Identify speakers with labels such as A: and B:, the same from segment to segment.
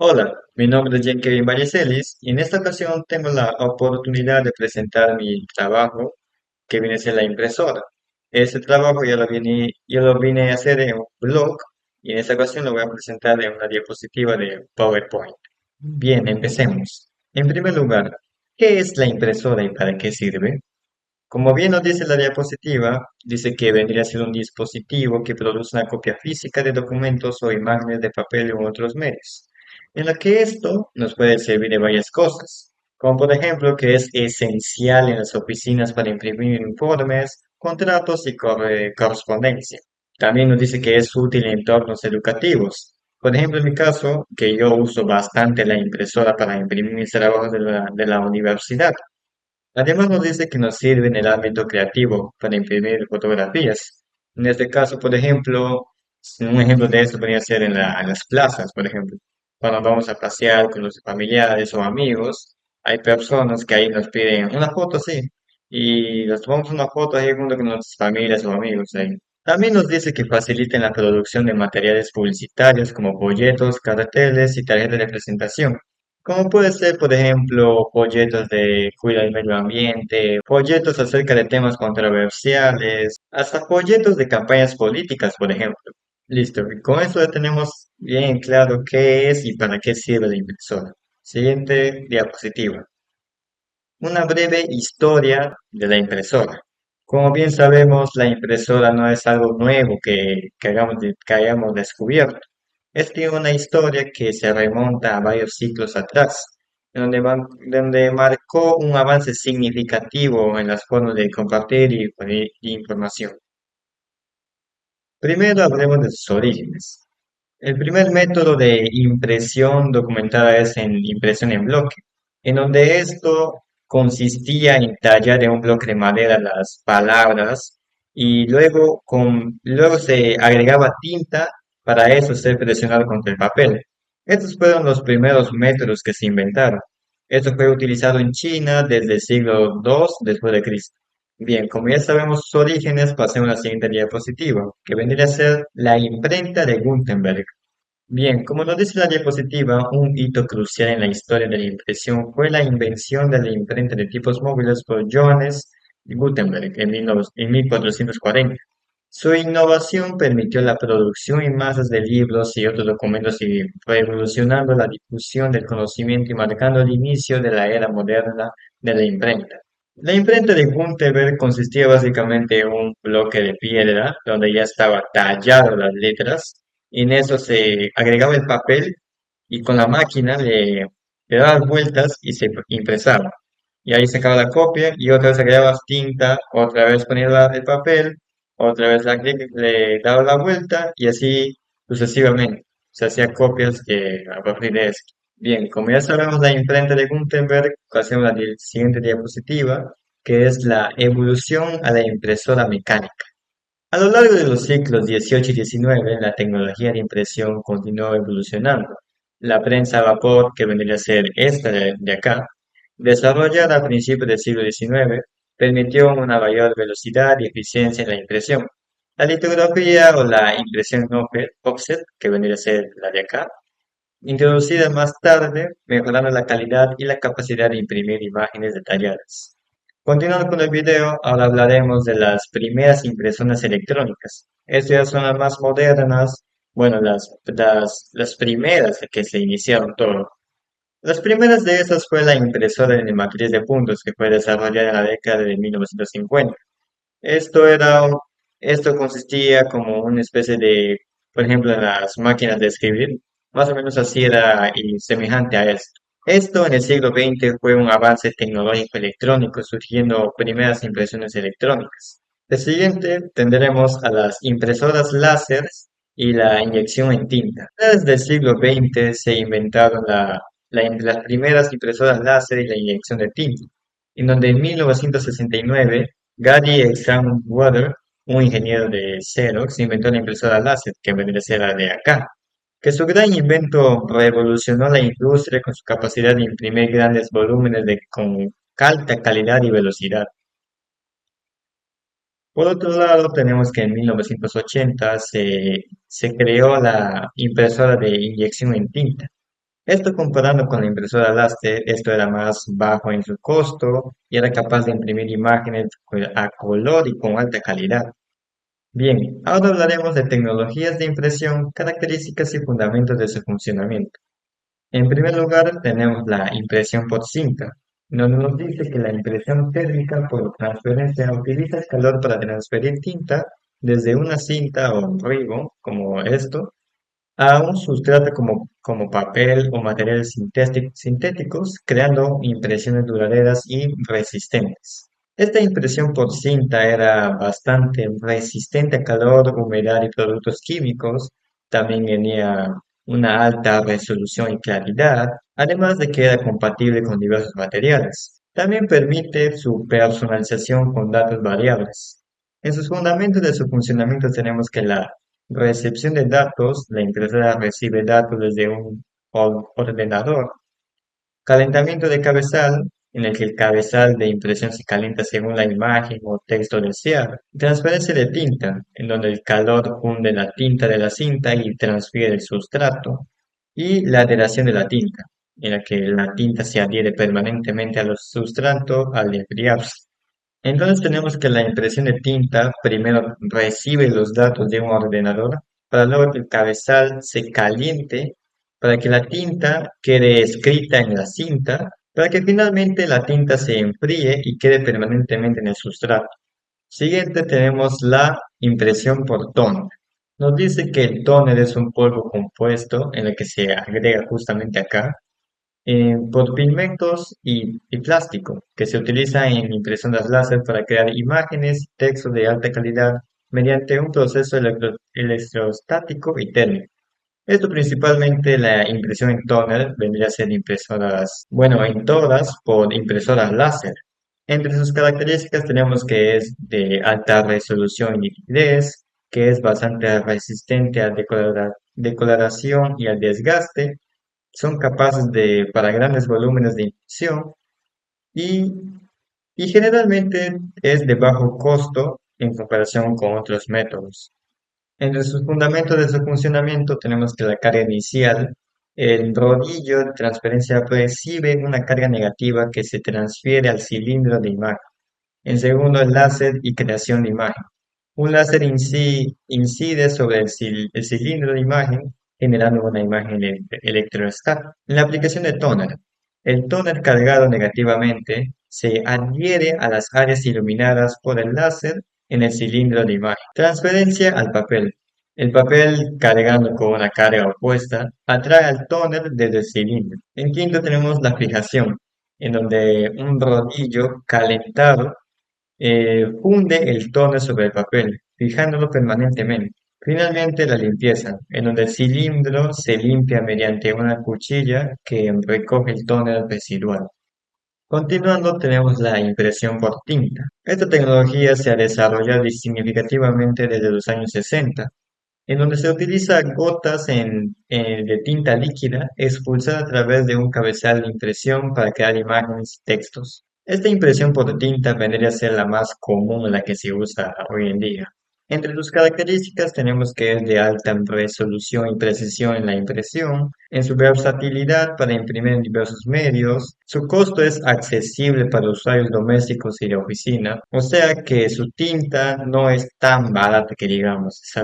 A: Hola, mi nombre es Kevin Valleselis y en esta ocasión tengo la oportunidad de presentar mi trabajo que viene a ser la impresora. Ese trabajo yo lo vine a hacer en un blog y en esta ocasión lo voy a presentar en una diapositiva de PowerPoint. Bien, empecemos. En primer lugar, ¿qué es la impresora y para qué sirve? Como bien nos dice la diapositiva, dice que vendría a ser un dispositivo que produce una copia física de documentos o imágenes de papel u otros medios, en la que esto nos puede servir de varias cosas, como por ejemplo que es esencial en las oficinas para imprimir informes, contratos y correspondencia. También nos dice que es útil en entornos educativos. Por ejemplo, en mi caso, que yo uso bastante la impresora para imprimir mis trabajos de la universidad. Además nos dice que nos sirve en el ámbito creativo para imprimir fotografías. En este caso, por ejemplo, un ejemplo de esto podría ser en las plazas, por ejemplo. Cuando vamos a pasear con los familiares o amigos, hay personas que ahí nos piden una foto así y nos tomamos una foto ahí junto con nuestras familias o amigos ahí. También nos dice que faciliten la producción de materiales publicitarios como folletos, carteles y tarjetas de presentación. Como puede ser, por ejemplo, folletos de cuidado del medio ambiente, folletos acerca de temas controversiales, hasta folletos de campañas políticas, por ejemplo. Listo, y con eso ya tenemos bien claro qué es y para qué sirve la impresora. Siguiente diapositiva. Una breve historia de la impresora. Como bien sabemos, la impresora no es algo nuevo que hayamos descubierto. Tiene una historia que se remonta a varios siglos atrás, donde marcó un avance significativo en las formas de compartir y poner información. Primero hablemos de sus orígenes. El primer método de impresión documentada es en impresión en bloque, en donde esto consistía en tallar en un bloque de madera las palabras y luego se agregaba tinta para eso ser presionado contra el papel. Estos fueron los primeros métodos que se inventaron. Esto fue utilizado en China desde el siglo II después de Cristo. Bien, como ya sabemos sus orígenes, pasemos a la siguiente diapositiva, que vendría a ser la imprenta de Gutenberg. Bien, como nos dice la diapositiva, un hito crucial en la historia de la impresión fue la invención de la imprenta de tipos móviles por Johannes Gutenberg en 1440. Su innovación permitió la producción en masas de libros y otros documentos y revolucionando la difusión del conocimiento y marcando el inicio de la era moderna de la imprenta. La imprenta de Gutenberg consistía básicamente en un bloque de piedra donde ya estaba tallado las letras y en eso se agregaba el papel y con la máquina le dabas vueltas y se impresaba. Y ahí sacaba la copia y otra vez agregabas tinta, otra vez ponías el papel, otra vez le dabas la vuelta y así sucesivamente. Se hacía copias a partir de eso. Bien, como ya sabemos la imprenta de Gutenberg, hacemos la siguiente diapositiva, que es la evolución a la impresora mecánica. A lo largo de los siglos XVIII y XIX, la tecnología de impresión continuó evolucionando. La prensa a vapor, que vendría a ser esta de acá, desarrollada a principios del siglo XIX, permitió una mayor velocidad y eficiencia en la impresión. La litografía o la impresión offset, que vendría a ser la de acá, introducida más tarde, mejorando la calidad y la capacidad de imprimir imágenes detalladas. Continuando con el video, ahora hablaremos de las primeras impresoras electrónicas. Estas ya son las más modernas, bueno, las primeras que se iniciaron todo. Las primeras de esas fue la impresora de matriz de puntos que fue desarrollada en la década de 1950. Esto era, esto consistía como una especie de, por ejemplo, en las máquinas de escribir, más o menos así era y semejante a esto. Esto en el siglo XX fue un avance tecnológico electrónico, surgiendo primeras impresiones electrónicas. De siguiente tendremos a las impresoras láser y la inyección en tinta. Desde el siglo XX se inventaron las primeras impresoras láser y la inyección de tinta, en donde en 1969 Gary Water, un ingeniero de Xerox, inventó la impresora láser, que vendría a ser la de acá, que su gran invento revolucionó la industria con su capacidad de imprimir grandes volúmenes con alta calidad y velocidad. Por otro lado, tenemos que en 1980 se creó la impresora de inyección en tinta. Esto comparando con la impresora láser, esto era más bajo en su costo y era capaz de imprimir imágenes a color y con alta calidad. Bien, ahora hablaremos de tecnologías de impresión, características y fundamentos de su funcionamiento. En primer lugar, tenemos la impresión por cinta, donde nos dice que la impresión térmica por transferencia utiliza el calor para transferir tinta desde una cinta o un ribbon, como esto, a un sustrato como papel o materiales sintéticos, creando impresiones duraderas y resistentes. Esta impresión por cinta era bastante resistente a calor, humedad y productos químicos. También tenía una alta resolución y claridad, además de que era compatible con diversos materiales. También permite su personalización con datos variables. En sus fundamentos de su funcionamiento tenemos que la recepción de datos, la impresora recibe datos desde un ordenador. Calentamiento de cabezal, en el que el cabezal de impresión se calienta según la imagen o texto deseado. Transferencia de tinta, en donde el calor funde la tinta de la cinta y transfiere el sustrato. Y la adheración de la tinta, en la que la tinta se adhiere permanentemente al sustrato al enfriarse. Entonces tenemos que la impresión de tinta primero recibe los datos de un ordenador para luego que el cabezal se caliente para que la tinta quede escrita en la cinta para que finalmente la tinta se enfríe y quede permanentemente en el sustrato. Siguiente tenemos la impresión por tóner. Nos dice que el tóner es un polvo compuesto en el que se agrega justamente acá por pigmentos y plástico, que se utiliza en impresoras láser para crear imágenes y textos de alta calidad mediante un proceso electrostático y térmico. Esto principalmente la impresión en tóner vendría a ser impresoras, bueno, en todas por impresoras láser. Entre sus características tenemos que es de alta resolución y nitidez, que es bastante resistente a decoloración y al desgaste, son capaces para grandes volúmenes de impresión y, y generalmente es de bajo costo en comparación con otros métodos. Entre sus fundamentos de su funcionamiento tenemos que la carga inicial, el rodillo de transferencia recibe una carga negativa que se transfiere al cilindro de imagen. En segundo, el láser y creación de imagen. Un láser incide sobre el cilindro de imagen, generando una imagen electrostática. En la aplicación de tóner, el tóner cargado negativamente se adhiere a las áreas iluminadas por el láser en el cilindro de imagen. Transferencia al papel. El papel cargando con una carga opuesta atrae al tóner desde el cilindro. En quinto tenemos la fijación, en donde un rodillo calentado funde el tono sobre el papel, fijándolo permanentemente. Finalmente, la limpieza, en donde el cilindro se limpia mediante una cuchilla que recoge el toner residual. Continuando, tenemos la impresión por tinta. Esta tecnología se ha desarrollado significativamente desde los años 60, en donde se utiliza gotas de tinta líquida expulsada a través de un cabezal de impresión para crear imágenes y textos. Esta impresión por tinta vendría a ser la más común, la que se usa hoy en día. Entre sus características tenemos que es de alta resolución y precisión en la impresión, en su versatilidad para imprimir en diversos medios, su costo es accesible para usuarios domésticos y de oficina, o sea que su tinta no es tan barata que digamos, es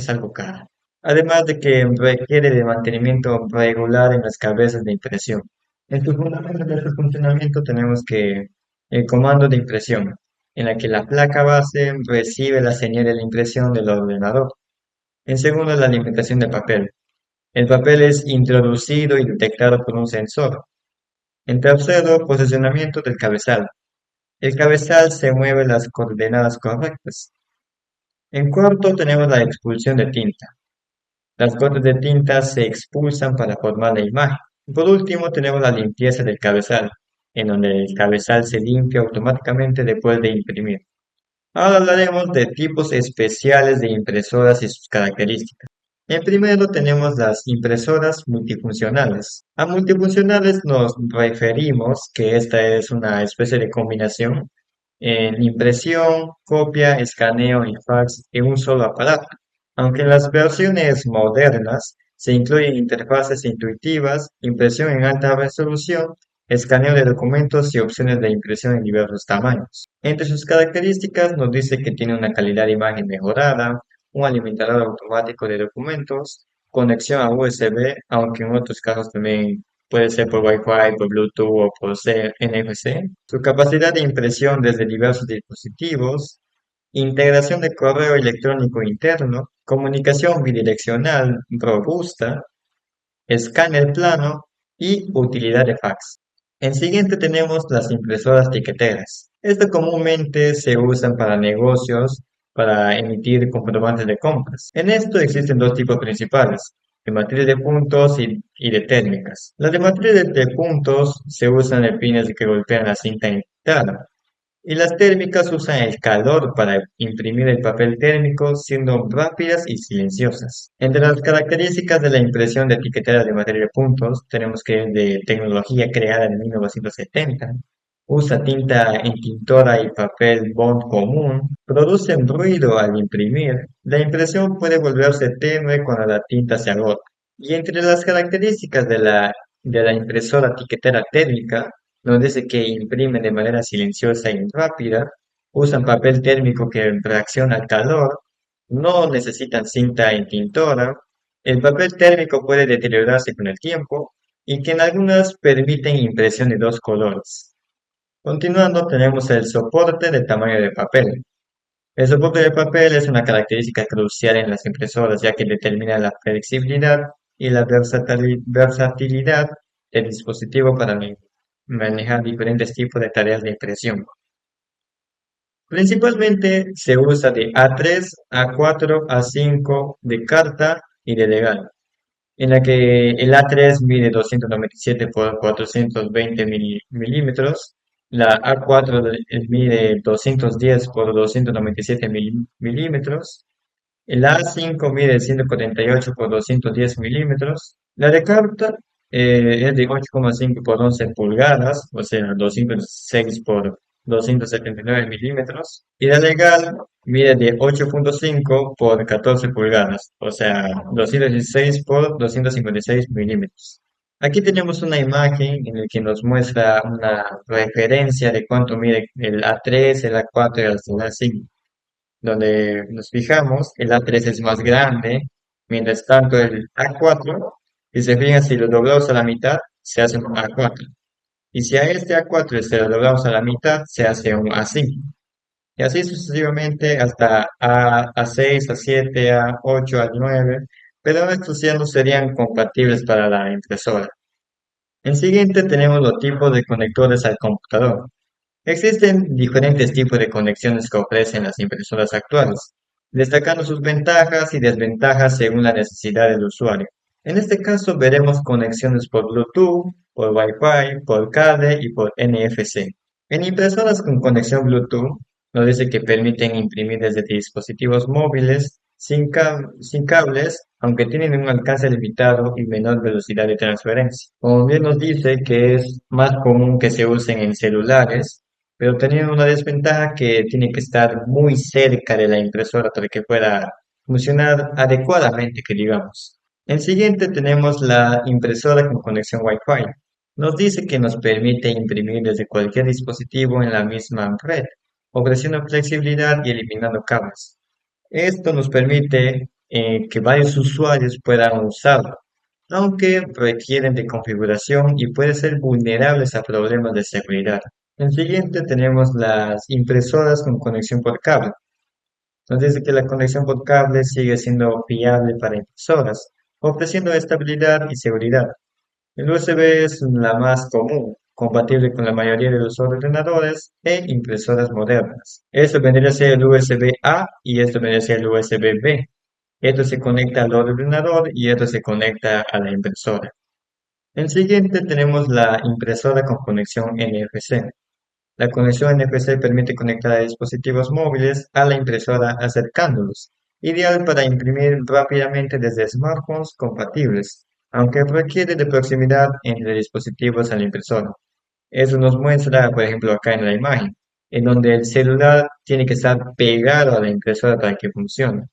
A: algo caro. Además de que requiere de mantenimiento regular en las cabezas de impresión. En sus fundamentos de su funcionamiento tenemos que el comando de impresión, en la que la placa base recibe la señal de la impresión del ordenador. En segundo, la alimentación de papel. El papel es introducido y detectado por un sensor. En tercero, posicionamiento del cabezal. El cabezal se mueve las coordenadas correctas. En cuarto, tenemos la expulsión de tinta. Las gotas de tinta se expulsan para formar la imagen. Por último, tenemos la limpieza del cabezal, en donde el cabezal se limpia automáticamente después de imprimir. Ahora hablaremos de tipos especiales de impresoras y sus características. En primero tenemos las impresoras multifuncionales. A multifuncionales nos referimos que esta es una especie de combinación en impresión, copia, escaneo y fax en un solo aparato. Aunque en las versiones modernas Se incluyen interfaces intuitivas, impresión en alta resolución, escaneo de documentos y opciones de impresión en diversos tamaños. Entre sus características nos dice que tiene una calidad de imagen mejorada, un alimentador automático de documentos, conexión a USB, aunque en otros casos también puede ser por Wi-Fi, por Bluetooth o por NFC. Su capacidad de impresión desde diversos dispositivos, integración de correo electrónico interno, comunicación bidireccional robusta, escáner plano y utilidad de fax. En siguiente tenemos las impresoras tiqueteras. Estas comúnmente se usan para negocios, para emitir comprobantes de compras. En esto existen dos tipos principales, de matriz de puntos y de térmicas. Las de matriz de puntos se usan en pines que golpean la cinta entintada, y las térmicas usan el calor para imprimir el papel térmico, siendo rápidas y silenciosas. Entre las características de la impresión de etiquetas de materia de puntos, tenemos que es de tecnología creada en 1970, usa tinta entintora y papel bond común, producen ruido al imprimir, la impresión puede volverse tenue cuando la tinta se agota. Y entre las características de la impresora tiquetera térmica, nos dice que imprimen de manera silenciosa y rápida, usan papel térmico que reacciona al calor, no necesitan cinta entintora, el papel térmico puede deteriorarse con el tiempo y que en algunas permiten impresión de dos colores. Continuando, tenemos el soporte de tamaño de papel. El soporte de papel es una característica crucial en las impresoras, ya que determina la flexibilidad y la versatilidad del dispositivo para manejar diferentes tipos de tareas de impresión. Principalmente se usa de A3, A4, A5, de carta y de legal, en la que el A3 mide 297 por 420 milímetros, la A4 mide 210 por 297 milímetros, el A5 mide 148 por 210 milímetros. La de carta es de 8,5 por 11 pulgadas, o sea, 206 por 279 milímetros. Y la legal mide de 8,5 por 14 pulgadas, o sea, 216 por 256 milímetros. Aquí tenemos una imagen en la que nos muestra una referencia de cuánto mide el A3, el A4 y el A5, donde nos fijamos, el A3 es más grande, mientras tanto el A4, si se fijan, si lo doblamos a la mitad, se hace un A4. Y si a este A4 se lo doblamos a la mitad, se hace un A5. Y así sucesivamente hasta A6, A7, A8, A9, pero estos ya no serían compatibles para la impresora. En siguiente tenemos los tipos de conectores al computador. Existen diferentes tipos de conexiones que ofrecen las impresoras actuales, destacando sus ventajas y desventajas según la necesidad del usuario. En este caso veremos conexiones por Bluetooth, por Wi-Fi, por cable y por NFC. En impresoras con conexión Bluetooth, nos dice que permiten imprimir desde dispositivos móviles sin cables, aunque tienen un alcance limitado y menor velocidad de transferencia. Como bien nos dice que es más común que se usen en celulares, pero teniendo una desventaja que tiene que estar muy cerca de la impresora para que pueda funcionar adecuadamente, que digamos. En siguiente tenemos la impresora con conexión Wi-Fi. Nos dice que nos permite imprimir desde cualquier dispositivo en la misma red, ofreciendo flexibilidad y eliminando cables. Esto nos permite que varios usuarios puedan usarlo, aunque requieren de configuración y pueden ser vulnerables a problemas de seguridad. En siguiente tenemos las impresoras con conexión por cable. Nos dice que la conexión por cable sigue siendo fiable para impresoras, ofreciendo estabilidad y seguridad. El USB es la más común, compatible con la mayoría de los ordenadores e impresoras modernas. Esto vendría a ser el USB-A y esto vendría a ser el USB-B. Esto se conecta al ordenador y esto se conecta a la impresora. En siguiente tenemos la impresora con conexión NFC. La conexión NFC permite conectar a dispositivos móviles a la impresora acercándolos, ideal para imprimir rápidamente desde smartphones compatibles, aunque requiere de proximidad entre dispositivos a la impresora. Eso nos muestra, por ejemplo, acá en la imagen, en donde el celular tiene que estar pegado a la impresora para que funcione.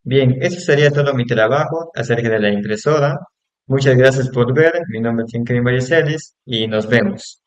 A: Bien, eso sería todo mi trabajo acerca de la impresora. Muchas gracias por ver. Mi nombre es Kevin Ballesteros y nos vemos.